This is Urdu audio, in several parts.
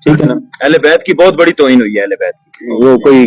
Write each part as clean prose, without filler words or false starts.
ٹھیک ہے نا. اہل بیت کی بہت بڑی توہین ہوئی ہے اہل بیت کی. وہ کوئی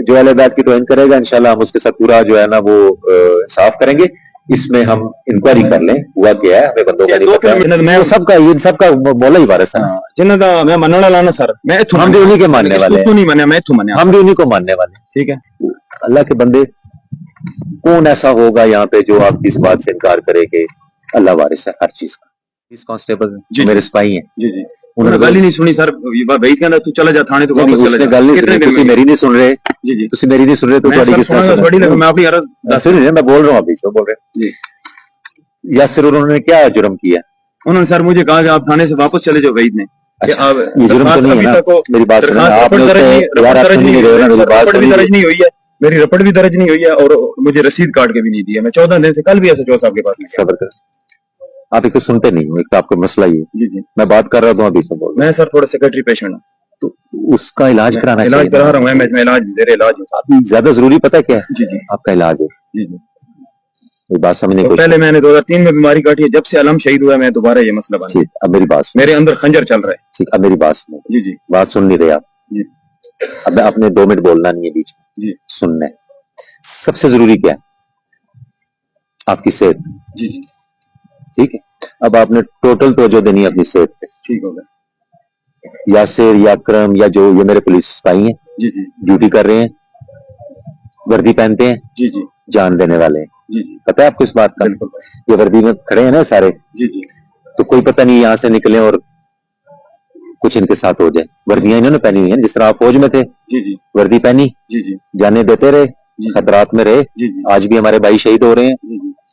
جو اہل بیت کی توہین کرے گا انشاءاللہ ہم اس کے ساتھ پورا جو ہے نا وہ انصاف کریں گے. اس میں ہم انکوائری کر لیں ہوا کیا ہے, ہمیں بندوں کا نہیں پتا. میں سب کا یہ سب کا مولا ہی وارث ہے. جنہوں کا میں مننے والا نا سر, میں ہم بھی انہی کے ماننے والے ہیں. نہیں مانیا, میں اتوں مانیا, ہم بھی انہی کو ماننے والے. ٹھیک ہے. اللہ کے بندے کون ایسا ہوگا یہاں پہ جو آپ کی اس بات سے انکار کرے کہ اللہ وارث ہے ہر چیز کا. پولیس کانسٹیبل میرے سپاہی ہیں. جی جی. انہوں نے گل ہی نہیں سنی سر. بھائی کہنا تو چلا جا تھانے تو واپس چلا جا. گل نہیں سنی, تسی میری نہیں سن رہے. جی جی تسی میری نہیں سن رہے تو تھوڑی کس طرح سن. میں اپنی عرض سن رہے, میں بول رہا ہوں ابھی سے بول رہے. جی. یاسر انہوں نے کیا جرم کیا؟ انہوں نے سر مجھے کہا کہ آپ تھانے سے واپس چلے جاؤ. وحید نے یہ جرم تو نہیں ہے نا, میری بات سنیں. آپ نے درج نہیں ہوئی ہے, میری رپٹ بھی درج نہیں ہوئی ہے اور مجھے رسید کاٹ کے بھی نہیں دیا. میں 14 دن سے کل بھی ایسے جو صاحب کے پاس میں صبر کر. آپ ایک تو سنتے نہیں ہو, ایک تو آپ کا مسئلہ یہ. جی جی. میں بات کر رہا ہوں ابھی سے بول. میں سر تھوڑا سیکرٹری پیشنٹ ہوں تو اس کا علاج کرانا چاہیے. علاج کرا رہا ہوں میں علاج زیر علاج ہوں. زیادہ ضروری پتہ کیا ہے؟ جی جی. آپ کا علاج ہے. جی جی. یہ بات سمجھنے کو پہلے میں نے 2003 میں بیماری کاٹی ہے, جب سے علم شہید ہوا میں دوبارہ یہ مسئلہ بنا. ٹھیک, اب میری بات میرے اندر خنجر چل رہا ہے. ٹھیک, اب میری بات سنیں. جی جی. بات سن نہیں رہے آپ. جی. اب آپ نے 2 منٹ بولنا نہیں ہے بیچ میں. جی. سننا ہے. سب سے ضروری کیا ہے؟ آپ کی صحت. جی جی. ٹھیک ہے. اب آپ نے ٹوٹل توجہ دینی ہے اپنی صحت پہ. ٹھیک ہو گیا. یاسر یا اکرم یا جو یہ میرے پولیس سپاہی ہیں, جی جی, ڈیوٹی کر رہے ہیں, وردی پہنتے ہیں, جی جی, جان دینے والے ہیں. جی جی, پتہ ہے آپ کو اس بات کا؟ یہ وردی میں کھڑے ہیں نا سارے, جی جی, تو کوئی پتہ نہیں یہاں سے نکلیں اور کچھ ان کے ساتھ ہو جائے. وردیاں انہوں نے پہنی ہوئی ہیں جس طرح آپ فوج میں تھے. جی جی, وردی پہنی, جی جی, جانے دیتے رہے, خطرات میں رہے. آج بھی ہمارے بھائی شہید ہو رہے ہیں,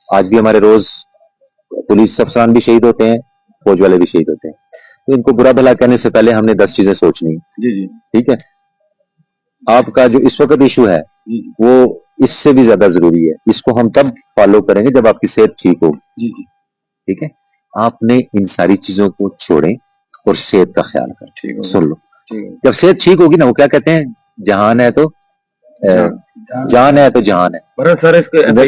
آج بھی ہمارے روز پولیس افسران بھی شہید ہوتے ہیں, فوج والے بھی شہید ہوتے ہیں. تو ان کو برا بھلا کہنے سے پہلے ہم نے 10 چیزیں سوچنی ہیں. جی جی, ٹھیک ہے. آپ کا جو اس وقت ایشو ہے وہ اس سے بھی زیادہ ضروری ہے. اس کو ہم تب فالو کریں گے جب آپ کی صحت ٹھیک ہوگی. جی جی, ٹھیک ہے. آپ نے ان ساری چیزوں کو چھوڑیں اور صحت کا خیال کریں. سن لو, جب صحت ٹھیک ہوگی نا, وہ کیا کہتے ہیں, جہان ہے تو جان ہے تو جہان ہے. سر اس کے میں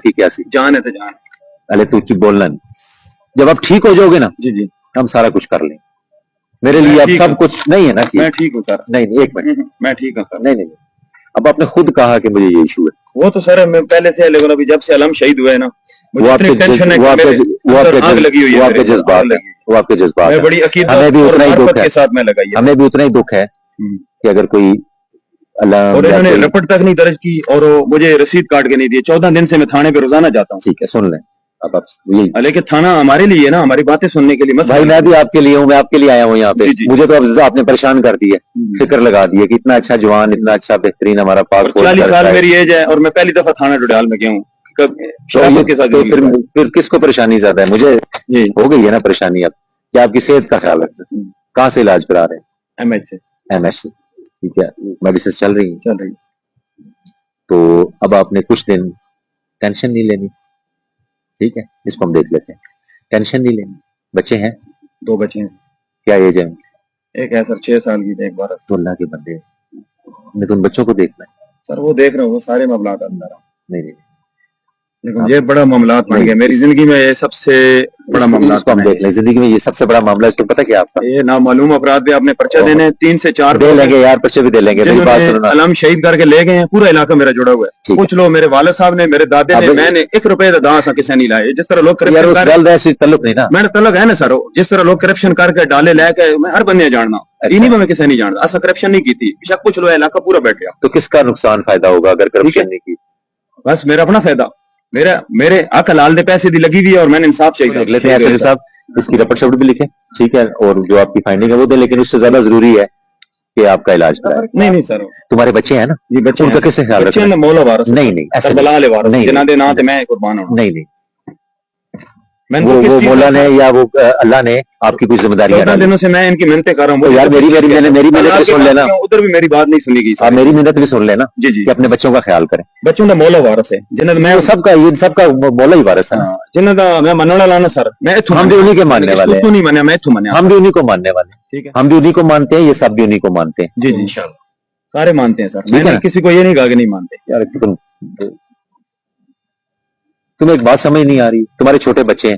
کی کیا سی جان ہے تو جان. ارے تو کی بولنا نہیں. جب آپ ٹھیک ہو جاؤ گے نا, جی جی, ہم سارا کچھ کر لیں. میرے لیے اب سب کچھ نہیں ہے نا. میں ٹھیک ہوں سر. نہیں, ایک منٹ, میں ٹھیک ہوں سر. نہیں, اب آپ نے خود کہا کہ مجھے یہ ایشو ہے. وہ تو سر میں پہلے سے لیکن ابھی جب سے علم شہید ہوا ہے نا, وہ آپ کے جذبات, میں بڑی عقیدت ہمیں بھی اتنا ہی دکھ کے ساتھ میں لگائی ہے. ہمیں بھی اتنا ہی دکھ ہے کہ اگر کوئی اور انہوں نے رپٹ تک نہیں درج کی اور مجھے رسید کاٹ کے نہیں دی. 14 دن سے میں تھانے پہ روزانہ جاتا ہوں. ٹھیک ہے, سن لیں. اب آپ لیکن تھانہ ہمارے لیے نا, ہماری باتیں سننے کے لیے. بھائی میں بھی آپ کے لیے ہوں, میں آپ کے لیے آیا ہوں یہاں پہ. مجھے تو اب آپ نے پریشان کر دی ہے, فکر لگا دی ہے کہ اتنا اچھا جوان, اتنا اچھا بہترین ہمارا پاک. 40 سال میری ایج ہے اور میں پہلی دفعہ تھانہ ڈڈال میں گیا ہوں. پھر کس کو پریشانی زیادہ ہے؟ مجھے ہو گئی ہے نا پریشانی. اب کیا آپ کی صحت کا خیال رکھتے ہیں؟ کہاں سے علاج کرا رہے ہیں؟ ایم ایچ سے. ایم ایچ سے. ٹھیک ہے, میڈیسن چل رہی. تو اب آپ نے کچھ دن ٹینشن نہیں لینی. ٹھیک ہے, اس کو ہم دیکھ لیتے ہیں. ٹینشن نہیں لینی. بچے ہیں؟ 2 بچے ہیں. کیا ایج ہے؟ ایک ہے سر 6 سال کی, ایک 12. تو اللہ کے بندے, میں تو ان بچوں کو دیکھنا ہے. سر وہ دیکھ رہا ہوں, وہ سارے معاملات اندر ہیں. نہیں, لیکن یہ بڑا معاملات بن گیا میری زندگی میں. یہ سب سے بڑا معاملات کو ہم دیکھ لیں. زندگی میں یہ سب سے بڑا معاملہ ہے. تو پتہ کیا آپ کا, یہ نامعلوم افراد بھی آپ نے پرچہ دینے 3 سے 4 دے لیں گے یار, پرچے بھی دے لیں گے. میری بات سننا, علم شہید کر کے لے گئے ہیں. پورا علاقہ میرا جڑا ہوا ہے. پوچھ لو, میرے والد صاحب نے, میرے دادے نے, میں نے 1 روپے دا اسا کسے نہیں لائے. جس طرح لوگ کرپشن کر تعلق نہیں نا, میں تعلق ہے نا سر. جس طرح لوگ کرپشن کر کے ڈالے لے کے, میں ہر بندے جاننا. انہی میں کسے نہیں جانتا. اسا کرپشن نہیں کی. شک پوچھ لو, علاقہ پورا بیٹھ گیا. تو کس کا نقصان فائدہ ہوگا اگر کرپشن نہیں کی؟ بس میرا اپنا فائدہ. میرے حق حلال دے پیسے دی لگی ہوئی ہے اور میں نے انصاف چاہیے. دیکھ لیتے ہیں صاحب, اس کی رپٹ شپٹ بھی لکھیں. ٹھیک ہے, اور جو آپ کی فائنڈنگ ہے وہ دے. لیکن اس سے زیادہ ضروری ہے کہ آپ کا علاج کرائیں. نہیں سر, تمہارے بچے ہیں نا, جی بچے ان کا کیسے خیال رکھنا؟ مولا وارث. نہیں, ایسے جنہاں دے نام تے میں قربان ہوں. نہیں, وہ مولا نے یا وہ اللہ نے آپ کی کوئی ذمہ داری 14 دنوں سے میں ان کی محنتیں کر رہا ہوں. یار میری محنت بھی سن لینا. ادھر بھی میری بات نہیں سنی گئی. آپ میری محنت بھی سن لینا. جی جی, کہ اپنے بچوں کا خیال کریں. بچوں کا مولا وارث ہے. جنہاں میں سب کا مولا ہی وارث ہے. جنہاں دا میں مننے والا نا سر. ہم بھی انہی کے ماننے والے ہیں. تو نہیں مانیا, میں اتوں مانیا. ہم بھی انہی کو ماننے والے ہیں. ٹھیک ہے, ہم بھی انہی کو مانتے ہیں. یہ سب بھی انہی کو مانتے ہیں. جی جی, انشاءاللہ سارے مانتے ہیں سر. میں نے کسی کو یہ نہیں کہا کہ نہیں مانتے. یار تمہیں ایک بات سمجھ نہیں آ رہی. تمہارے چھوٹے بچے ہیں,